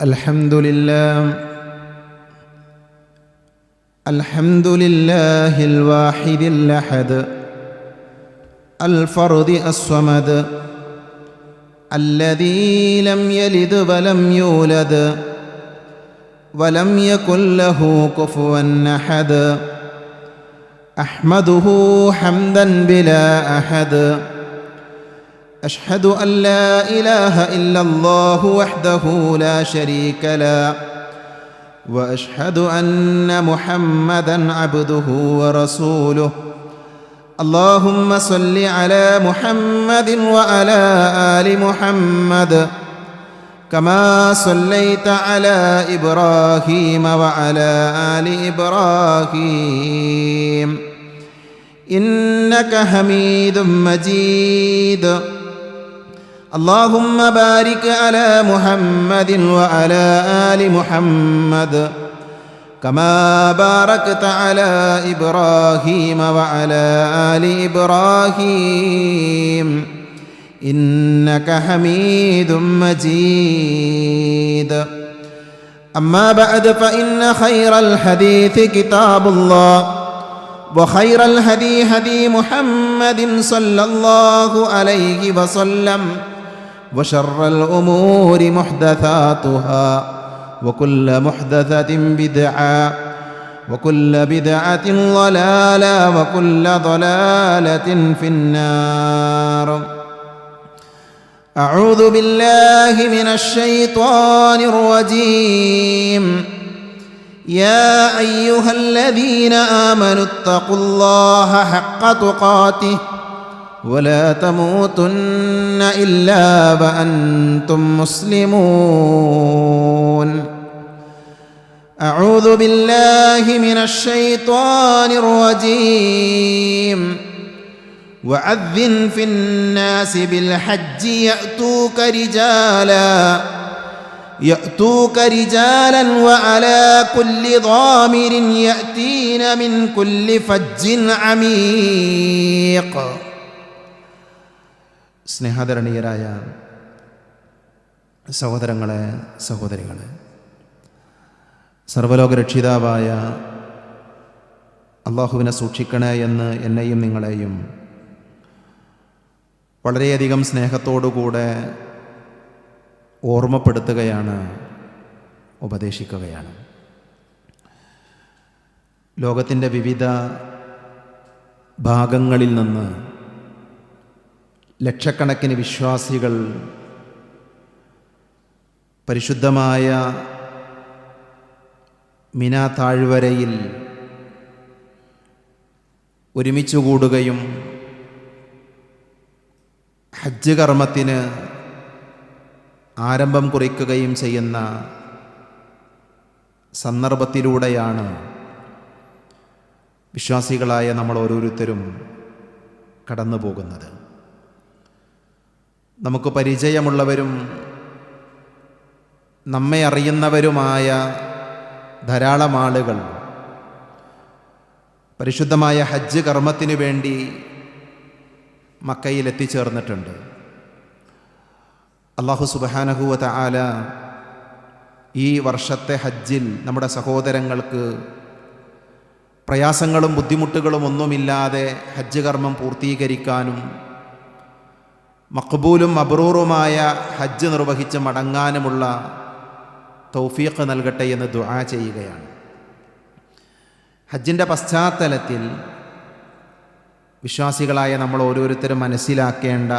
الحمد لله الواحد الأحد الفرد الصمد الذي لم يلد ولم يولد ولم يكن له كفوا أحد أحمده حمدا بلا أحد أشهد أن لا إله إلا الله وحده لا شريك له وأشهد أن محمدا عبده ورسوله اللهم صل على محمد وعلى آل محمد كما صليت على إبراهيم وعلى آل إبراهيم إنك حميد مجيد اللهم بارك على محمد وعلى آل محمد كما باركت على إبراهيم وعلى آل إبراهيم إنك حميد مجيد أما بعد فإن خير الحديث كتاب الله وخير الهدي هدي محمد صلى الله عليه وسلم وشر الأمور محدثاتها وكل محدثة بدعة وكل بدعة ضلالة وكل ضلالة في النار أعوذ بالله من الشيطان الرجيم يا أيها الذين آمنوا اتقوا الله حق تقاته ولا تموتن إلا وأنتم مسلمون أعوذ بالله من الشيطان الرجيم وأذن في الناس بالحج يأتوك رجالا وعلى كل ضامر يأتين من كل فج عميق. സ്നേഹാദരണീയരായ സഹോദരങ്ങളെ, സഹോദരികളെ, സർവ്വലോക രക്ഷിതാവായ അള്ളാഹുവിനെ സൂക്ഷിക്കണേ എന്ന് എന്നെയും നിങ്ങളെയും വളരെയധികം സ്നേഹത്തോടുകൂടെ ഓർമ്മപ്പെടുത്തുകയാണ്, ഉപദേശിക്കുകയാണ്. ലോകത്തിൻ്റെ വിവിധ ഭാഗങ്ങളിൽ നിന്ന് ലക്ഷക്കണക്കിന് വിശ്വാസികൾ പരിശുദ്ധമായ മിനാ താഴ്വരയിൽ ഒരുമിച്ചുകൂടുകയും ഹജ്ജ് കർമ്മത്തിന് ആരംഭം കുറിക്കുകയും ചെയ്യുന്ന സന്ദർഭത്തിലൂടെയാണ് വിശ്വാസികളായ നമ്മൾ ഓരോരുത്തരും കടന്നു പോകുന്നത്. നമുക്ക് പരിചയമുള്ളവരും നമ്മെ അറിയുന്നവരുമായ ധാരാളം ആളുകൾ പരിശുദ്ധമായ ഹജ്ജ് കർമ്മത്തിനു വേണ്ടി മക്കയിൽ എത്തിച്ചേർന്നിട്ടുണ്ട്. അല്ലാഹു സുബ്ഹാനഹു വ തആല ഈ വർഷത്തെ ഹജ്ജിൽ നമ്മുടെ സഹോദരങ്ങൾക്ക് പ്രയാസങ്ങളും ബുദ്ധിമുട്ടുകളും ഒന്നുമില്ലാതെ ഹജ്ജ് കർമ്മം പൂർത്തീകരിക്കാനും മഖ്ബൂലും മബ്റൂറുമായ ഹജ്ജ് നിർവഹിച്ച് മടങ്ങാനുമുള്ള തൗഫീഖ് നൽകട്ടെ എന്ന് ദുആ ചെയ്യുകയാണ്. ഹജ്ജിൻ്റെ പശ്ചാത്തലത്തിൽ വിശ്വാസികളായ നമ്മൾ ഓരോരുത്തരും മനസ്സിലാക്കേണ്ട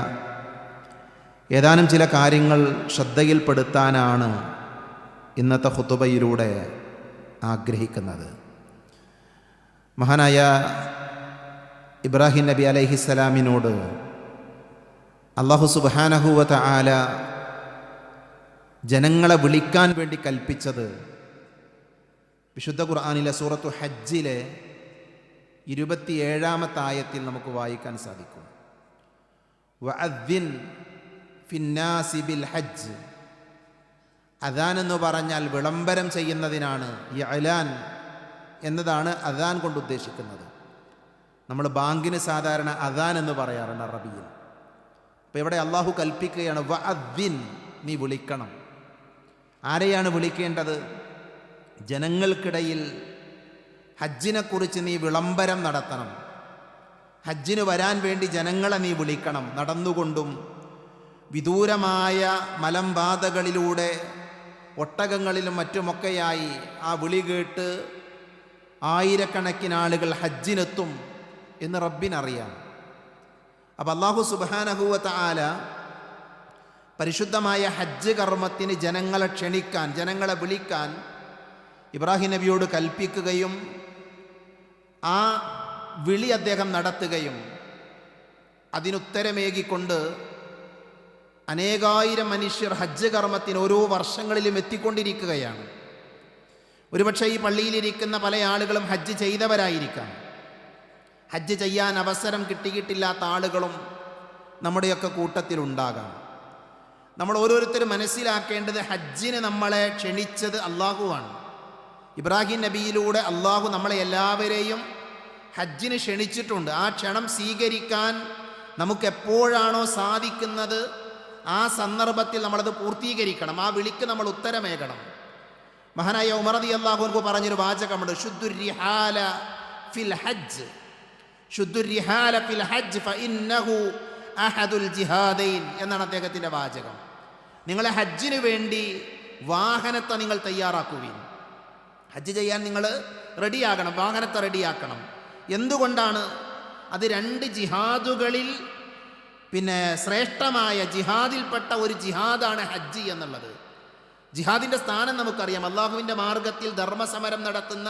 ഏതാനും ചില കാര്യങ്ങൾ ശ്രദ്ധയിൽപ്പെടുത്താനാണ് ഇന്നത്തെ ഖുതുബയിലൂടെ ആഗ്രഹിക്കുന്നത്. മഹാനായ ഇബ്രാഹിം നബി അലൈഹിസ്സലാമിനോട് അല്ലാഹു സുബ്ഹാനഹു വ തആല ജനങ്ങളെ വിളിക്കാൻ വേണ്ടി കൽപ്പിച്ചത് വിശുദ്ധ ഖുർആനിലെ സൂറത്തു ഹജ്ജിലെ 27-ാമത്തെ ആയത്തിൽ നമുക്ക് വായിക്കാൻ സാധിക്കും. വഅദ്ദിൻ ഫിന്നാസി ബിൽ ഹജ്ജ്. അദാൻ എന്ന് പറഞ്ഞാൽ വിളംബരം ചെയ്യുന്നതിനാണ്. ഇഅ്ലാൻ എന്നതാണ് അദാൻ കൊണ്ട് ഉദ്ദേശിക്കുന്നത്. നമ്മൾ ബാങ്കിന് സാധാരണ അദാൻ എന്ന് പറയാറുണ്ട് അറബിയിൽ. അപ്പോൾ ഇവിടെ അള്ളാഹു കൽപ്പിക്കുകയാണ് വഅദ്ദിൻ, നീ വിളിക്കണം. ആരെയാണ് വിളിക്കേണ്ടത്? ജനങ്ങൾക്കിടയിൽ ഹജ്ജിനെക്കുറിച്ച് നീ വിളംബരം നടത്തണം. ഹജ്ജിന് വരാൻ വേണ്ടി ജനങ്ങളെ നീ വിളിക്കണം. നടന്നുകൊണ്ടും വിദൂരമായ മലമ്പാതകളിലൂടെ ഒട്ടകങ്ങളിലും മറ്റുമൊക്കെയായി ആ വിളി കേട്ട് ആയിരക്കണക്കിന് ആളുകൾ ഹജ്ജിനെത്തും എന്ന് റബ്ബിനറിയാം. അപ്പോൾ അല്ലാഹു സുബ്ഹാനഹു വ തആല പരിശുദ്ധമായ ഹജ്ജ് കർമ്മത്തിന് ജനങ്ങളെ ക്ഷണിക്കാൻ, ജനങ്ങളെ വിളിക്കാൻ ഇബ്രാഹിം നബിയോട് കൽപ്പിക്കുകയും ആ വിളി അദ്ദേഹം നടത്തുകയും അതിനുത്തരമേകിക്കൊണ്ട് അനേകായിരം മനുഷ്യർ ഹജ്ജ് കർമ്മത്തിന് ഓരോ വർഷങ്ങളിലും എത്തിക്കൊണ്ടിരിക്കുകയാണ്. ഒരുപക്ഷെ ഈ പള്ളിയിലിരിക്കുന്ന പല ആളുകളും ഹജ്ജ് ചെയ്തവരായിരിക്കാം. ഹജ്ജ് ചെയ്യാൻ അവസരം കിട്ടിയിട്ടില്ലാത്ത ആളുകളും നമ്മുടെയൊക്കെ കൂട്ടത്തിലുണ്ടാകാം. നമ്മൾ ഓരോരുത്തരും മനസ്സിലാക്കേണ്ടത് ഹജ്ജിന് നമ്മളെ ക്ഷണിച്ചത് അള്ളാഹുവാണ്. ഇബ്രാഹിം നബിയിലൂടെ അള്ളാഹു നമ്മളെ എല്ലാവരെയും ഹജ്ജിന് ക്ഷണിച്ചിട്ടുണ്ട്. ആ ക്ഷണം സ്വീകരിക്കാൻ നമുക്കെപ്പോഴാണോ സാധിക്കുന്നത് ആ സന്ദർഭത്തിൽ നമ്മളത് പൂർത്തീകരിക്കണം. ആ വിളിക്ക് നമ്മൾ ഉത്തരമേകണം. മഹാനായ ഉമർ റളിയല്ലാഹു അൻഹു പറഞ്ഞൊരു വാചകമുണ്ട്, ശുദ്ദുർരിഹാല ഫിൽ ഹജ്ജ്, ശുദ്ദുർരിഹാല ഫിൽ ഹജ്ജ് ഫഇന്നഹു അഹദുൽ ജിഹാദൈൻ എന്നാണ് അദ്ദേഹത്തിൻ്റെ വാചകം. നിങ്ങളെ ഹജ്ജിന് വേണ്ടി വാഹനത്തെ നിങ്ങൾ തയ്യാറാക്കുവിൻ. ഹജ്ജ് ചെയ്യാൻ നിങ്ങൾ റെഡിയാകണം, വാഹനത്തെ റെഡിയാക്കണം. എന്തുകൊണ്ടാണ്? അത് രണ്ട് ജിഹാദുകളിൽ ശ്രേഷ്ഠമായ ജിഹാദിൽപ്പെട്ട ഒരു ജിഹാദാണ് ഹജ്ജ് എന്നുള്ളത്. ജിഹാദിൻ്റെ സ്ഥാനം നമുക്കറിയാം. അള്ളാഹുവിൻ്റെ മാർഗത്തിൽ ധർമ്മസമരം നടത്തുന്ന,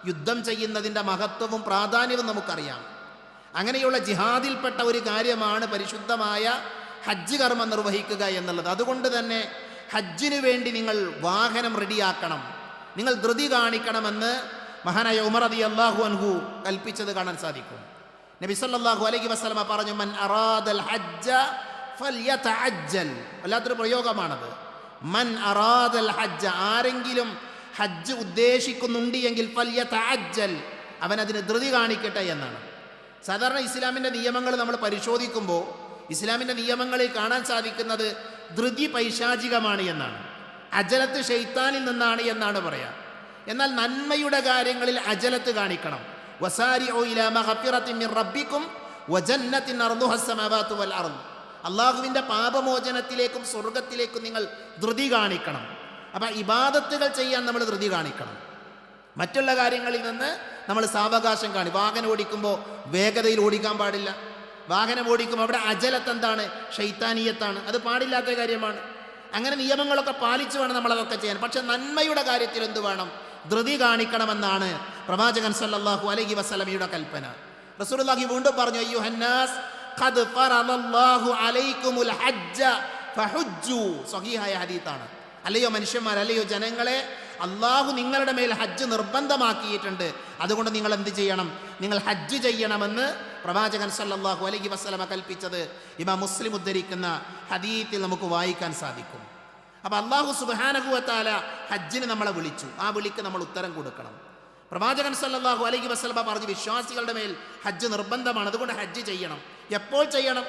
യുദ്ധം ചെയ്യുന്നതിൻ്റെ മഹത്വവും പ്രാധാന്യവും നമുക്കറിയാം. അങ്ങനെയുള്ള ജിഹാദിൽപ്പെട്ട ഒരു കാര്യമാണ് പരിശുദ്ധമായ ഹജ്ജ് കർമ്മം നിർവഹിക്കുക എന്നുള്ളത്. അതുകൊണ്ട് തന്നെ ഹജ്ജിന് വേണ്ടി നിങ്ങൾ വാഹനം റെഡിയാക്കണം, നിങ്ങൾ ധൃതി കാണിക്കണമെന്ന് മഹാനായ ഉമർ റളിയല്ലാഹു അൻഹു കൽപ്പിച്ചത് കാണാൻ സാധിക്കും. നബി സല്ലല്ലാഹു അലൈഹി വസല്ലമ പറഞ്ഞു, മൻ അറാദൽ ഹജ്ജ ഫൽയതഅജ്ജൽ. വല്ലാത്തൊരു പ്രയോഗമാണത്. മൻ അറാദൽ ഹജ്ജ, ആരെങ്കിലും ഹജ്ജ് ഉദ്ദേശിക്കുന്നുണ്ട് എങ്കിൽ ഫൽയതഅജ്ജൽ, അവൻ അതിന് ധൃതി കാണിക്കട്ടെ എന്നാണ്. സാധാരണ ഇസ്ലാമിൻ്റെ നിയമങ്ങൾ നമ്മൾ പരിശോധിക്കുമ്പോൾ ഇസ്ലാമിൻ്റെ നിയമങ്ങളിൽ കാണാൻ സാധിക്കുന്നത് ധൃതി പൈശാചികമാണ് എന്നാണ്, അജലത്ത് ശൈത്താനിൽ നിന്നാണ് എന്നാണ് പറയാം. എന്നാൽ നന്മയുടെ കാര്യങ്ങളിൽ അജലത്ത് കാണിക്കണം. വസാരിഉ ഇലാ മഗ്ഫിറത്തിൻ മിർ റബ്ബിക്കും വജന്നത്തിൻ അർദുഹാ അസ്സമാവാതു വൽ അർദ്. അള്ളാഹുവിൻ്റെ പാപമോചനത്തിലേക്കും സ്വർഗത്തിലേക്കും നിങ്ങൾ ധൃതി കാണിക്കണം. അപ്പം ഇബാദത്തുകൾ ചെയ്യാൻ നമ്മൾ ധൃതി കാണിക്കണം. മറ്റുള്ള കാര്യങ്ങളിൽ നിന്ന് നമ്മൾ സാവകാശം വാഹനം ഓടിക്കുമ്പോൾ വേഗതയിൽ ഓടിക്കാൻ പാടില്ല. വാഹനം ഓടിക്കുമ്പോൾ അവിടെ അജലത്ത് എന്താണ്? ശൈത്താനീയത്താണ്. അത് പാടില്ലാത്ത കാര്യമാണ്. അങ്ങനെ നിയമങ്ങളൊക്കെ പാലിച്ചു വേണം നമ്മളതൊക്കെ ചെയ്യാൻ. പക്ഷെ നന്മയുടെ കാര്യത്തിൽ എന്ത് വേണം? ധൃതി കാണിക്കണമെന്നാണ് പ്രവാചകൻ സല്ലല്ലാഹു അലൈഹി വസല്ലമയുടെ കൽപ്പന. റസൂലുള്ളാഹി വീണ്ടും പറഞ്ഞു, അയ്യുഹന്നാസ് ഖദ് ഫറദല്ലാഹു അലൈക്കുമുൽ ഹജ്ജ ഫഹുജ്ജു. സ്വഹീഹായ ഹദീത്താണ്. അല്ലയോ മനുഷ്യന്മാർ, അല്ലയോ ജനങ്ങളെ, അള്ളാഹു നിങ്ങളുടെ മേൽ ഹജ്ജ് നിർബന്ധമാക്കിയിട്ടുണ്ട്. അതുകൊണ്ട് നിങ്ങൾ എന്ത് ചെയ്യണം? നിങ്ങൾ ഹജ്ജ് ചെയ്യണമെന്ന് പ്രവാചകൻ സല്ലല്ലാഹു അലൈഹി വസല്ലമ കൽപ്പിച്ചത് ഇമാം മുസ്ലിം ഉദ്ധരിക്കുന്ന ഹദീത്തിൽ നമുക്ക് വായിക്കാൻ സാധിക്കും. അപ്പോൾ അള്ളാഹു സുബ്ഹാനഹു വ തആല ഹജ്ജിന് നമ്മളെ വിളിച്ചു. ആ വിളിക്ക് നമ്മൾ ഉത്തരം കൊടുക്കണം. പ്രവാചകൻ സല്ലല്ലാഹു അലൈഹി വസല്ലമ പറഞ്ഞു, വിശ്വാസികളുടെ മേൽ ഹജ്ജ് നിർബന്ധമാണ്. അതുകൊണ്ട് ഹജ്ജ് ചെയ്യണം. എപ്പോൾ ചെയ്യണം?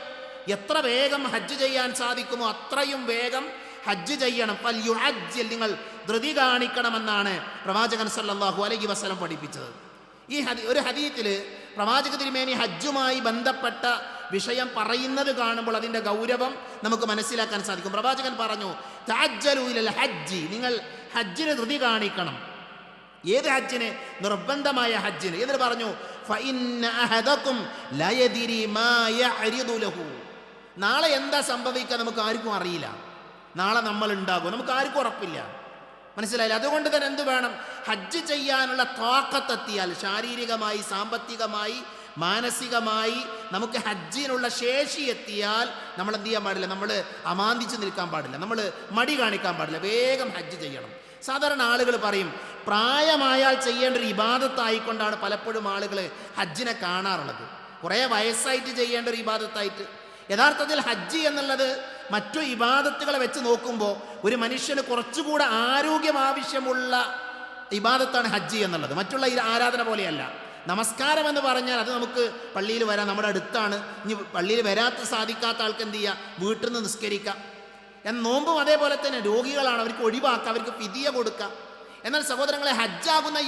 എത്ര വേഗം ഹജ്ജ് ചെയ്യാൻ സാധിക്കുമോ അത്രയും വേഗം ഹജ്ജ് ചെയ്യണം. ഫൽയുഹജ്ജിൽ, നിങ്ങൾ ധൃതി കാണിക്കണമെന്നാണ് പ്രവാചകൻ സല്ലല്ലാഹു അലൈഹി വസല്ലം പഠിപ്പിച്ചത്. ഈ ഒരു ഹദീത്തിൽ പ്രവാചക തിരുമേനി ഹജ്ജുമായി ബന്ധപ്പെട്ട വിഷയം പറയുന്നത് കാണുമ്പോൾ അതിൻ്റെ ഗൗരവം നമുക്ക് മനസ്സിലാക്കാൻ സാധിക്കും. പ്രവാചകൻ പറഞ്ഞു, തഅജ്ജലു ഇലൽ ഹജ്ജി, നിങ്ങൾ ഹജ്ജിന് ധൃതി കാണിക്കണം. ഏത് ഹജ്ജിന്? നിർബന്ധമായ ഹജ്ജിന്. എന്നിട്ട് പറഞ്ഞു, ഫഇന്ന അഹദകും ലാ യദ്രി മാ യഅരിദു ലഹു. നാളെ എന്താ സംഭവിക്കുക നമുക്ക് ആർക്കും അറിയില്ല. നാളെ നമ്മൾ ഉണ്ടാകും, നമുക്ക് ആർക്കും ഉറപ്പില്ല. മനസ്സിലായില്ല? അതുകൊണ്ട് തന്നെ എന്ത് വേണം? ഹജ്ജ് ചെയ്യാനുള്ള ത്വാഖത്തെത്തിയാൽ, ശാരീരികമായി, സാമ്പത്തികമായി, മാനസികമായി നമുക്ക് ഹജ്ജിനുള്ള ശേഷി എത്തിയാൽ നമ്മൾ എന്ത് ചെയ്യാൻ പാടില്ല? നമ്മൾ അമാന്തിച്ച് നിൽക്കാൻ പാടില്ല, നമ്മൾ മടി കാണിക്കാൻ പാടില്ല. വേഗം ഹജ്ജ് ചെയ്യണം. സാധാരണ ആളുകൾ പറയും, പ്രായമായാൽ ചെയ്യേണ്ട ഒരു ഇബാദത്തായിക്കൊണ്ടാണ് പലപ്പോഴും ആളുകൾ ഹജ്ജിനെ കാണാറുള്ളത്. കുറേ വയസ്സായിട്ട് ചെയ്യേണ്ട ഒരു ഇബാദത്തായിട്ട്. യഥാർത്ഥത്തിൽ ഹജ്ജ് എന്നുള്ളത് മറ്റു ഇബാദത്തുകളെ വെച്ച് നോക്കുമ്പോൾ ഒരു മനുഷ്യന് കുറച്ചുകൂടെ ആരോഗ്യം ആവശ്യമുള്ള ഇബാദത്താണ് ഹജ്ജ് എന്നുള്ളത്. മറ്റുള്ള ആരാധന പോലെയല്ല. നമസ്കാരം എന്ന് പറഞ്ഞാൽ അത് നമുക്ക് പള്ളിയിൽ വരാം, നമ്മുടെ അടുത്താണ്. ഇനി പള്ളിയിൽ വരാത്ത സാധിക്കാത്ത ആൾക്ക് എന്ത് ചെയ്യുക? വീട്ടിൽ നിന്ന് നിസ്കരിക്കാം. നോമ്പും അതേപോലെ തന്നെ രോഗികളാണ്, അവർക്ക് ഒഴിവാക്കുക, അവർക്ക് ഫിദിയ കൊടുക്കുക. എന്നാൽ സഹോദരങ്ങളെ, ഹജ്ജാകുന്ന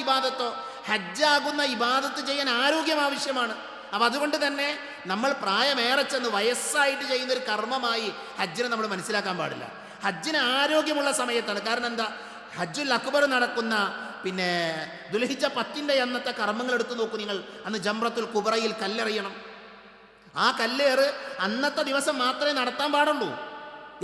ഇബാദത്ത് ചെയ്യാൻ ആരോഗ്യം ആവശ്യമാണ്. അപ്പം അതുകൊണ്ട് തന്നെ നമ്മൾ പ്രായമേറെ ചെന്ന് വയസ്സായിട്ട് ചെയ്യുന്നൊരു കർമ്മമായി ഹജ്ജിനെ നമ്മൾ മനസ്സിലാക്കാൻ പാടില്ല. ഹജ്ജിന് ആരോഗ്യമുള്ള സമയത്താണ്. കാരണം എന്താ, ഹജ്ജുൽ അക്ബർ നടക്കുന്ന ദുൽഹിജ്ജ 10 അന്നത്തെ കർമ്മങ്ങൾ എടുത്തു നോക്കൂ നിങ്ങൾ. അന്ന് ജംറത്തുൽ കുബ്രയിൽ കല്ലെറിയണം. ആ കല്ലേറ് അന്നത്തെ ദിവസം മാത്രമേ നടത്താൻ പാടുള്ളൂ.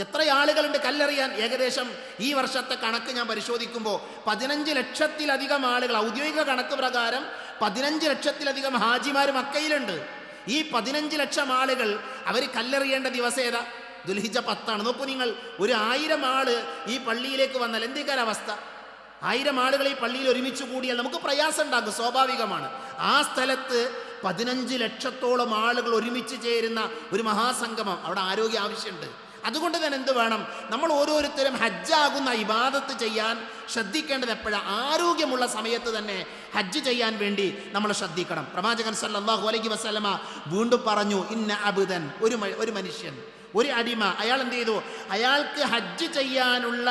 എത്ര ആളുകളുണ്ട് കല്ലെറിയാൻ? ഏകദേശം ഈ വർഷത്തെ കണക്ക് ഞാൻ പരിശോധിക്കുമ്പോൾ 15 ലക്ഷത്തിലധികം ആളുകൾ, ഔദ്യോഗിക കണക്ക് പ്രകാരം 15 ലക്ഷത്തിലധികം ഹാജിമാർ മക്കയിലുണ്ട്. ഈ 15 ലക്ഷം ആളുകൾ അവർ കല്ലെറിയേണ്ട ദിവസം ഏതാ? ദുൽഹിജ്ജ 10 നോക്കൂ നിങ്ങൾ. ഒരു 1000 ആള് ഈ പള്ളിയിലേക്ക് വന്നാൽ എന്തൊക്കെ അവസ്ഥ? 1000 ആളുകൾ ഈ പള്ളിയിൽ ഒരുമിച്ച് കൂടിയാൽ നമുക്ക് പ്രയാസം ഉണ്ടാകും, സ്വാഭാവികമാണ്. ആ സ്ഥലത്ത് 15 ലക്ഷത്തോളം ആളുകൾ ഒരുമിച്ച് ചേരുന്ന ഒരു മഹാസംഗമം, അവിടെ ആരോഗ്യ ആവശ്യമുണ്ട്. അതുകൊണ്ട് തന്നെ എന്ത് വേണം, നമ്മൾ ഓരോരുത്തരും ഹജ്ജാകുന്ന ഇബാദത്ത് ചെയ്യാൻ ശ്രദ്ധിക്കേണ്ടത് എപ്പോഴാണ്? ആരോഗ്യമുള്ള സമയത്ത് തന്നെ ഹജ്ജ് ചെയ്യാൻ വേണ്ടി നമ്മൾ ശ്രദ്ധിക്കണം. പ്രവാചകൻ സല്ലല്ലാഹു അലൈഹി വസല്ലമ വീണ്ടും പറഞ്ഞു, ഇന്ന അബ്ദൻ, ഒരു മനുഷ്യൻ, ഒരു അടിമ, അയാൾ എന്ത് ചെയ്തു? അയാൾക്ക് ഹജ്ജ് ചെയ്യാനുള്ള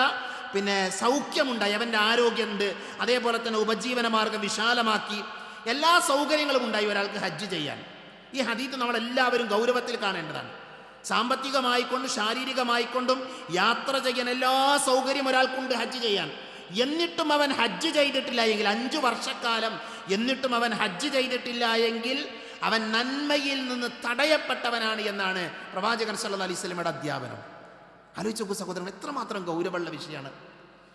സൗഖ്യമുണ്ടായി, അവൻ്റെ ആരോഗ്യമുണ്ട്, അതേപോലെ തന്നെ ഉപജീവന മാർഗം വിശാലമാക്കി, എല്ലാ സൗകര്യങ്ങളും ഉണ്ടായി ഒരാൾക്ക് ഹജ്ജ് ചെയ്യാൻ. ഈ ഹദീത്ത് നമ്മളെല്ലാവരും ഗൗരവത്തിൽ കാണേണ്ടതാണ്. സാമ്പത്തികമായിക്കൊണ്ടും ശാരീരികമായിക്കൊണ്ടും യാത്ര ചെയ്യാൻ എല്ലാ സൗകര്യം ഒരാൾക്കുണ്ട് ഹജ്ജ് ചെയ്യാൻ. എന്നിട്ടും അവൻ ഹജ്ജ് ചെയ്തിട്ടില്ല എങ്കിൽ, 5 വർഷക്കാലം എന്നിട്ടും അവൻ ഹജ്ജ് ചെയ്തിട്ടില്ല എങ്കിൽ അവൻ നന്മയിൽ നിന്ന് തടയപ്പെട്ടവനാണ് എന്നാണ് പ്രവാചകൻ സല്ലല്ലാഹു അലൈഹി വസല്ലമയുടെ അധ്യാപനം. ആലോചിച്ച് നോക്കൂ സഹോദരൻ, എത്രമാത്രം ഗൗരവമുള്ള വിഷയമാണ്.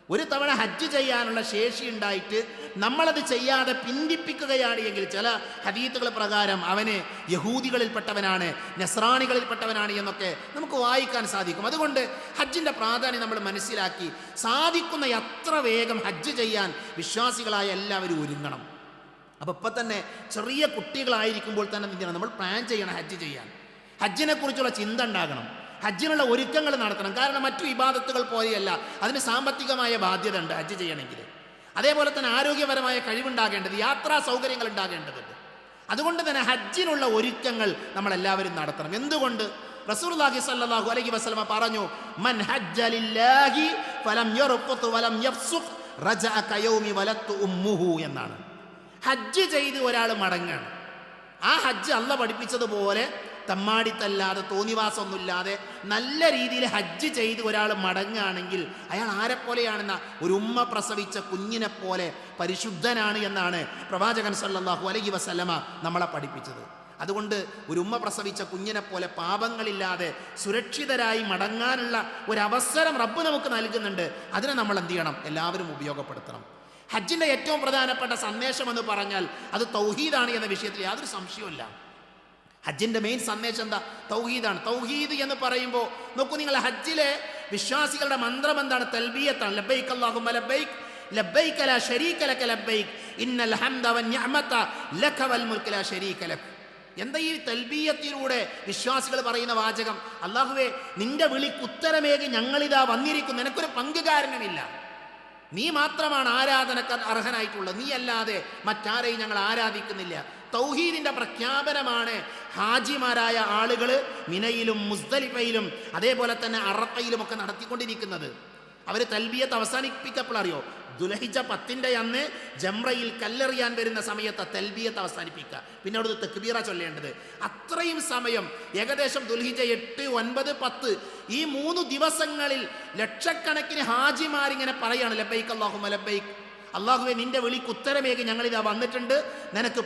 ഒരു തവണ ഹജ്ജ് ചെയ്യാനുള്ള ശേഷി ഉണ്ടായിട്ട് നമ്മളത് ചെയ്യാതെ പിന്തിപ്പിക്കുകയാണ് എങ്കിൽ, ചില ഹദീത്തുകൾ പ്രകാരം അവന് യഹൂദികളിൽപ്പെട്ടവനാണ്, നസ്രാണികളിൽപ്പെട്ടവനാണ് എന്നൊക്കെ നമുക്ക് വായിക്കാൻ സാധിക്കും. അതുകൊണ്ട് ഹജ്ജിൻ്റെ പ്രാധാന്യം നമ്മൾ മനസ്സിലാക്കി സാധിക്കുന്ന എത്ര വേഗം ഹജ്ജ് ചെയ്യാൻ വിശ്വാസികളായ എല്ലാവരും ഒരുങ്ങണം. അപ്പോൾ ഇപ്പം തന്നെ ചെറിയ കുട്ടികളായിരിക്കുമ്പോൾ തന്നെ നമ്മൾ പ്ലാൻ ചെയ്യണം ഹജ്ജ് ചെയ്യാൻ. ഹജ്ജിനെ കുറിച്ചുള്ള ചിന്ത ഉണ്ടാകണം, ഹജ്ജിനുള്ള ഒരുക്കങ്ങൾ നടത്തണം. കാരണം മറ്റു ഇബാദത്തുകൾ പോലെയല്ല, അതിന് സാമ്പത്തികമായ ബാധ്യത ഉണ്ട് ഹജ്ജ് ചെയ്യണമെങ്കിൽ. അതേപോലെ തന്നെ ആരോഗ്യപരമായ കഴിവുണ്ടാകേണ്ടത്, യാത്രാ സൗകര്യങ്ങൾ ഉണ്ടാകേണ്ടതുണ്ട്. അതുകൊണ്ട് തന്നെ ഹജ്ജിനുള്ള ഒരുക്കങ്ങൾ നമ്മളെല്ലാവരും നടത്തണം. എന്തുകൊണ്ട്? റസൂലുള്ളാഹി സ്വല്ലല്ലാഹു അലൈഹി വസല്ലമ പറഞ്ഞു, മൻ ഹജ്ജ ലില്ലാഹി ഫലം യർഫുത് വലം യഫ്സുഖ് റജഅ കയൗമി വലത്തു ഉമ്മുഹു എന്നാണ്. ഹജ്ജ് ചെയ്ത് ഒരാൾ മടങ്ങാണ്. ആ ഹജ്ജ് അല്ലാഹ് പഠിപ്പിച്ചതുപോലെ തമ്മാടിത്തല്ലാതെ തോന്നിവാസമൊന്നുമില്ലാതെ നല്ല രീതിയിൽ ഹജ്ജ് ചെയ്ത് ഒരാൾ മടങ്ങുകയാണെങ്കിൽ അയാൾ ആരെപ്പോലെയാണെന്ന, ഒരു ഉമ്മ പ്രസവിച്ച കുഞ്ഞിനെ പോലെ പരിശുദ്ധനാണ് എന്നാണ് പ്രവാചകൻ സല്ലല്ലാഹു അലൈഹി വസല്ലമ നമ്മളെ പഠിപ്പിച്ചത്. അതുകൊണ്ട് ഒരു ഉമ്മ പ്രസവിച്ച കുഞ്ഞിനെ പോലെ പാപങ്ങളില്ലാതെ സുരക്ഷിതരായി മടങ്ങാനുള്ള ഒരവസരം റബ്ബ് നമുക്ക് നൽകുന്നുണ്ട്. അതിനെ നമ്മൾ എന്ത് ചെയ്യണം? എല്ലാവരും ഉപയോഗപ്പെടുത്തണം. ഹജ്ജിൻ്റെ ഏറ്റവും പ്രധാനപ്പെട്ട സന്ദേശം എന്ന് പറഞ്ഞാൽ അത് തൗഹീദാണ് എന്ന വിഷയത്തിൽ യാതൊരു സംശയവുമില്ല. ഹജ്ജിൻ്റെ മെയിൻ സന്ദേശം എന്താ? തൗഹീദാണ്. തൗഹീദ് എന്ന് പറയുമ്പോൾ നോക്കൂ നിങ്ങൾ, ഹജ്ജിലെ വിശ്വാസികളുടെ മന്ത്രം എന്താണ്? തൽബിയത്താണ്. ലബ്ബൈക് അല്ലാഹുമ്മ ലബ്ബൈക് ലബ്ബൈക ലാ ശരീക ലക ലബ്ബൈക് ഇന്നൽ ഹംദ വന്നിഅമത ലക വൽ മുൽക് ലാ ശരീക ലക്. എന്താ ഈ തൽബിയത്തിലൂടെ വിശ്വാസികൾ പറയുന്ന വാചകം? അല്ലാഹുവേ, നിന്റെ വിളിക്ക് ഉത്തരമേകി ഞങ്ങളിതാ വന്നിരിക്കുന്നു, നിനക്കൊരു പങ്കുകാരനുമില്ല, നീ മാത്രമാണ് ആരാധനക്ക് അർഹനായിട്ടുള്ളത്, നീ അല്ലാതെ മറ്റാരെയും ഞങ്ങൾ ആരാധിക്കുന്നില്ല. തൗഹീദിൻ്റെ പ്രഖ്യാപനമാണ് ഹാജിമാരായ ആളുകൾ മിനയിലും മുസ്ദലിഫയിലും അതേപോലെ തന്നെ അറഫയിലും ഒക്കെ നടത്തിക്കൊണ്ടിരിക്കുന്നത്. അവർ തൽബിയത്ത് അവസാനിപ്പിക്കപ്പോഴറിയോ? ദുൽഹിജ്ജ 10 അന്ന് ജംറയിൽ കല്ലെറിയാൻ വരുന്ന സമയത്ത് തൽബിയത്ത് അവസാനിപ്പിക്കുക, പിന്നെ അവിടുന്ന് തക്ബീറ ചൊല്ലേണ്ടത്. അത്രയും സമയം, ഏകദേശം ദുൽഹിജ്ജ 8, 9, 10 ഈ 3 ദിവസങ്ങളിൽ ലക്ഷക്കണക്കിന് ഹാജിമാരിങ്ങനെ പറയാണ്, ലബ്ബൈക് അല്ലാഹുമ്മ ലബ്ബൈക്, അല്ലാഹുവേ നിന്റെ വിളിക്ക് ഉത്തരമേകി ഞങ്ങളിതാ വന്നിട്ടുണ്ട്, നിനക്ക്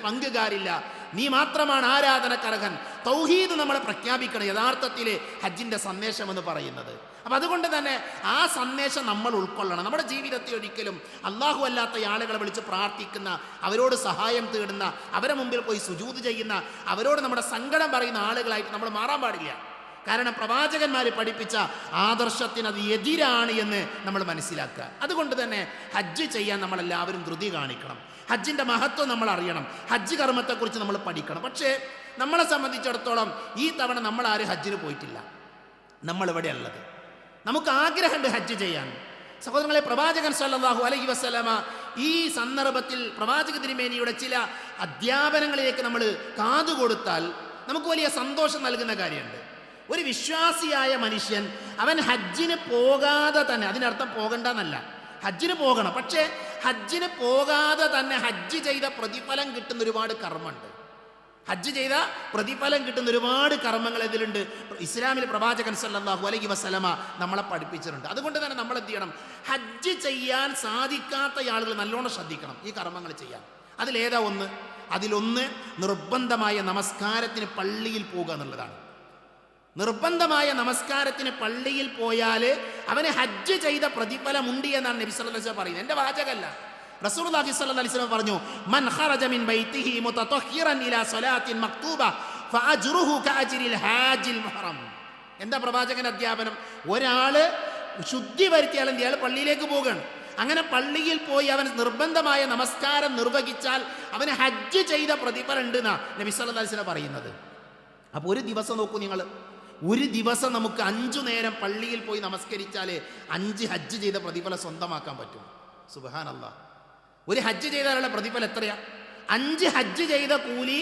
പങ്കുകാരില്ല, നീ മാത്രമാണ് ആരാധനക്കർഹൻ. തൗഹീദ് നമ്മളെ പ്രഖ്യാപിക്കണം യഥാർത്ഥത്തിൽ ഹജ്ജിൻ്റെ സന്ദേശം എന്ന് പറയുന്നത്. അപ്പം അതുകൊണ്ട് തന്നെ ആ സന്ദേശം നമ്മൾ ഉൾക്കൊള്ളണം. നമ്മുടെ ജീവിതത്തിൽ ഒരിക്കലും അല്ലാഹു അല്ലാത്ത ആളുകളെ വിളിച്ച് പ്രാർത്ഥിക്കുന്ന, അവരോട് സഹായം തേടുന്ന, അവരെ മുമ്പിൽ പോയി സുജൂദ് ചെയ്യുന്ന, അവരോട് നമ്മുടെ സങ്കടം പറയുന്ന ആളുകളായിട്ട് നമ്മൾ മാറാൻ പാടില്ല. കാരണം പ്രവാചകന്മാർ പഠിപ്പിച്ച ആദർശത്തിന് അത് എതിരാണ് എന്ന് നമ്മൾ മനസ്സിലാക്കുക. അതുകൊണ്ട് തന്നെ ഹജ്ജ് ചെയ്യാൻ നമ്മളെല്ലാവരും ധൃതി കാണിക്കണം. ഹജ്ജിൻ്റെ മഹത്വം നമ്മൾ അറിയണം, ഹജ്ജ് കർമ്മത്തെക്കുറിച്ച് നമ്മൾ പഠിക്കണം. പക്ഷേ നമ്മളെ സംബന്ധിച്ചിടത്തോളം ഈ തവണ നമ്മൾ ആരും ഹജ്ജിന് പോയിട്ടില്ല. നമ്മളിവിടെ ഉള്ളത്, നമുക്ക് ആഗ്രഹമുണ്ട് ഹജ്ജ് ചെയ്യാൻ. സഹോദരങ്ങളെ, പ്രവാചകൻ സല്ലല്ലാഹു അലൈഹി വസല്ലമ ഈ സന്ദർഭത്തിൽ പ്രവാചക തിരുമേനിയുടെ ചില അധ്യാപനങ്ങളിലേക്ക് നമ്മൾ കാതുകൊടുത്താൽ നമുക്ക് വലിയ സന്തോഷം നൽകുന്ന കാര്യമുണ്ട്. ഒരു വിശ്വാസിയായ മനുഷ്യൻ അവൻ ഹജ്ജിന് പോകാതെ തന്നെ, അതിനർത്ഥം പോകണ്ടെന്നല്ല, ഹജ്ജിന് പോകണം, പക്ഷേ ഹജ്ജിന് പോകാതെ തന്നെ ഹജ്ജ് ചെയ്ത പ്രതിഫലം കിട്ടുന്ന ഒരുപാട് കർമ്മമുണ്ട്. ഹജ്ജ് ചെയ്ത പ്രതിഫലം കിട്ടുന്ന ഒരുപാട് കർമ്മങ്ങൾ ഇതിലുണ്ട്. ഇസ്ലാമിൽ പ്രവാചകൻ സല്ലല്ലാഹു അലൈഹി വസല്ലമ നമ്മളെ പഠിപ്പിച്ചിട്ടുണ്ട്. അതുകൊണ്ട് തന്നെ നമ്മൾ എന്ത് ചെയ്യണം? ഹജ്ജ് ചെയ്യാൻ സാധിക്കാത്ത ആളുകൾ നല്ലോണം ശ്രദ്ധിക്കണം ഈ കർമ്മങ്ങൾ ചെയ്യാൻ. അതിലേതാ ഒന്ന്? അതിലൊന്ന് നിർബന്ധമായ നമസ്കാരത്തിന് പള്ളിയിൽ പോകുക എന്നുള്ളതാണ്. നിർബന്ധമായ നമസ്കാരത്തിന് പള്ളിയിൽ പോയാൽ അവന് ഹജ്ജ് ചെയ്ത പ്രതിഫലമുണ്ട് എന്നാണ് നബി സല്ലല്ലാഹു അലൈഹി വസല്ലം പറയുന്നത്. എൻ്റെ വാചകമല്ല, റസൂലുള്ളാഹി സ്വല്ലല്ലാഹു അലൈഹി വസല്ലം പറഞ്ഞു, മൻ ഖറജ മിൻ ബൈതിഹി മുതതഹിറൻ ഇലാ സ്വലാത്തിൻ മക്തൂബ ഫഅജ്റുഹു കഅജ്രിൽ ഹാജിൽ മുഹറം. എന്താ പ്രവാചകന്റെ അധ്യാപനം? ഒരാള് ശുദ്ധി വരുത്തിയാൽ എന്ത് പള്ളിയിലേക്ക് പോകുകയാണ്. അങ്ങനെ പള്ളിയിൽ പോയി അവൻ നിർബന്ധമായ നമസ്കാരം നിർവഹിച്ചാൽ അവന് ഹജ്ജ് ചെയ്ത പ്രതിഫലം ഉണ്ട് എന്നാ നബി സല്ലല്ലാഹു അലൈഹി വസല്ലം പറയുന്നത്. അപ്പോൾ ഒരു ദിവസം നോക്കൂ നിങ്ങൾ, ഒരു ദിവസം നമുക്ക് 5 നേരം പള്ളിയിൽ പോയി നമസ്കരിച്ചാൽ 5 ഹജ്ജ് ചെയ്ത പ്രതിഫലം സ്വന്തമാക്കാൻ പറ്റും. സുബ്ഹാനല്ലാഹ്. ഒരു ഹജ്ജ് ചെയ്താലുള്ള പ്രതിഫലം എത്രയാ? 5 ഹജ്ജ് ചെയ്ത കൂലി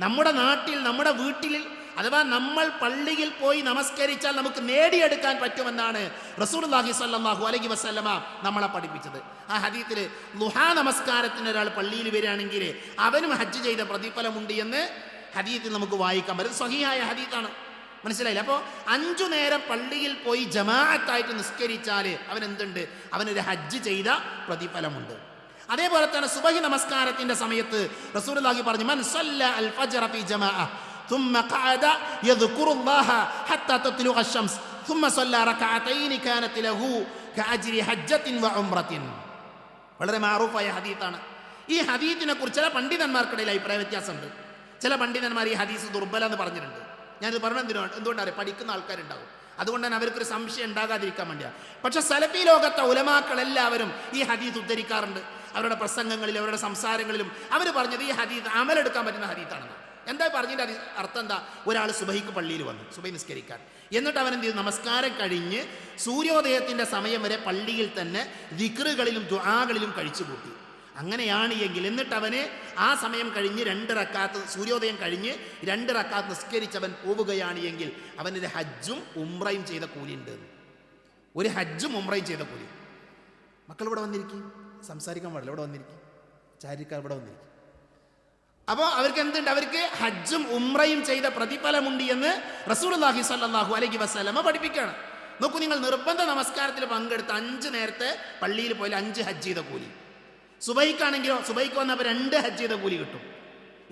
നമ്മുടെ നാട്ടിൽ, നമ്മുടെ വീട്ടിൽ, അഥവാ നമ്മൾ പള്ളിയിൽ പോയി നമസ്കരിച്ചാൽ നമുക്ക് നേടിയെടുക്കാൻ പറ്റുമെന്നാണ് റസൂലുള്ളാഹി സ്വല്ലല്ലാഹു അലൈഹി വസല്ലമ നമ്മളെ പഠിപ്പിച്ചത്. ആ ഹദീത്തിൽ ളുഹാ നമസ്കാരത്തിന് ഒരാൾ പള്ളിയിൽ വരികയാണെങ്കിൽ അവനും ഹജ്ജ് ചെയ്ത പ്രതിഫലമുണ്ട് എന്ന് ഹദീത്തിൽ നമുക്ക് വായിക്കാൻ പറ്റും. സ്വഹീഹായ ഹദീത്താണ്, മനസ്സിലായില്ല? അപ്പോൾ 5 നേരം പള്ളിയിൽ പോയി ജമാഅത്തായിട്ട് നിസ്കരിച്ചാൽ അവൻ എന്തുണ്ട്? അവനൊരു ഹജ്ജ് ചെയ്ത പ്രതിഫലമുണ്ട്. അതേപോലെ തന്നെ സുബഹി നമസ്കാരത്തിന്റെ സമയത്ത് റസൂലുള്ളാഹി പറഞ്ഞു, മൻ സല്ല അൽ ഫജ്റ ഫി ജമാഅ ثم قعد يذكر الله حتى تطلع الشمس ثم صلى ركعتين كانت له كأجر حجة وعمرة. വളരെ മാറൂഫായ ഹദീത്താണ്. ഈ ഹദീത്തിനെ കുറിച്ച് ചില പണ്ഡിതന്മാർക്കിടയിൽ അഭിപ്രായ വ്യത്യാസമുണ്ട്. ചില പണ്ഡിതന്മാർ ഈ ഹദീസ് ദുർബല എന്ന് പറഞ്ഞിട്ടുണ്ട്. ഞാനിത് പറഞ്ഞത് എന്തുകൊണ്ടാണ്? പഠിക്കുന്ന ആൾക്കാരുണ്ടാകും, അതുകൊണ്ട് തന്നെ അവർക്കൊരു സംശയം ഉണ്ടാകാതിരിക്കാൻ വേണ്ടിയാണ്. പക്ഷെ സലഫി ലോകത്തെ ഉലമാക്കൾ എല്ലാവരും ഈ ഹദീസ് ഉദ്ധരിക്കാറുണ്ട്. അവരുടെ പ്രസംഗങ്ങളിലും അവരുടെ സംസാരങ്ങളിലും അവർ പറഞ്ഞത് ഈ ഹദീസ് അമലെടുക്കാൻ പറ്റുന്ന ഹദീത്താണെന്ന്. എന്താ പറഞ്ഞതിൻ്റെ അർത്ഥം എന്താ? ഒരാൾ സുബഹിക്ക് പള്ളിയിൽ വന്നു സുബഹി നിസ്കരിക്കാൻ, എന്നിട്ട് അവൻ എന്ത് ചെയ്തു? നമസ്കാരം കഴിഞ്ഞ് സൂര്യോദയത്തിൻ്റെ സമയം വരെ പള്ളിയിൽ തന്നെ ദിക്റുകളിലും ദുആകളിലും കഴിച്ചുകൂട്ടി. അങ്ങനെയാണ് എങ്കിൽ എന്നിട്ട് അവന് ആ സമയം കഴിഞ്ഞ് 2 റക്അത്ത്, സൂര്യോദയം കഴിഞ്ഞ് 2 റക്അത്ത് നിസ്കരിച്ചവൻ പോവുകയാണ് എങ്കിൽ അവനൊരു ഹജ്ജും ഉംറയും ചെയ്ത കൂലിയുണ്ട്. ഒരു ഹജ്ജും ഉംറയും ചെയ്ത കൂലി. മക്കൾ ഇവിടെ വന്നിരിക്കും, സംസാരിക്കാൻ പാടില്ല, ഇവിടെ വന്നിരിക്കും, ചാരിക്കാർ ഇവിടെ വന്നിരിക്കും. അപ്പോൾ അവർക്ക് എന്തുണ്ട്? അവർക്ക് ഹജ്ജും ഉംറയും ചെയ്ത പ്രതിഫലമുണ്ട് എന്ന് റസൂലുള്ളാഹി സ്വല്ലല്ലാഹു അലൈഹി വസല്ലമ പഠിപ്പിക്കുകയാണ്. നോക്കൂ നിങ്ങൾ, നിർബന്ധ നമസ്കാരത്തിൽ പങ്കെടുത്ത് 5 നേരത്തെ പള്ളിയിൽ പോയാൽ 5 ഹജ്ജ് ചെയ്ത കൂലി. സുബൈക്കാണെങ്കിലോ സുബൈക്ക് വന്നപ്പോൾ 2 ഹജ്ജ് ചെയ്ത കൂലി കിട്ടും.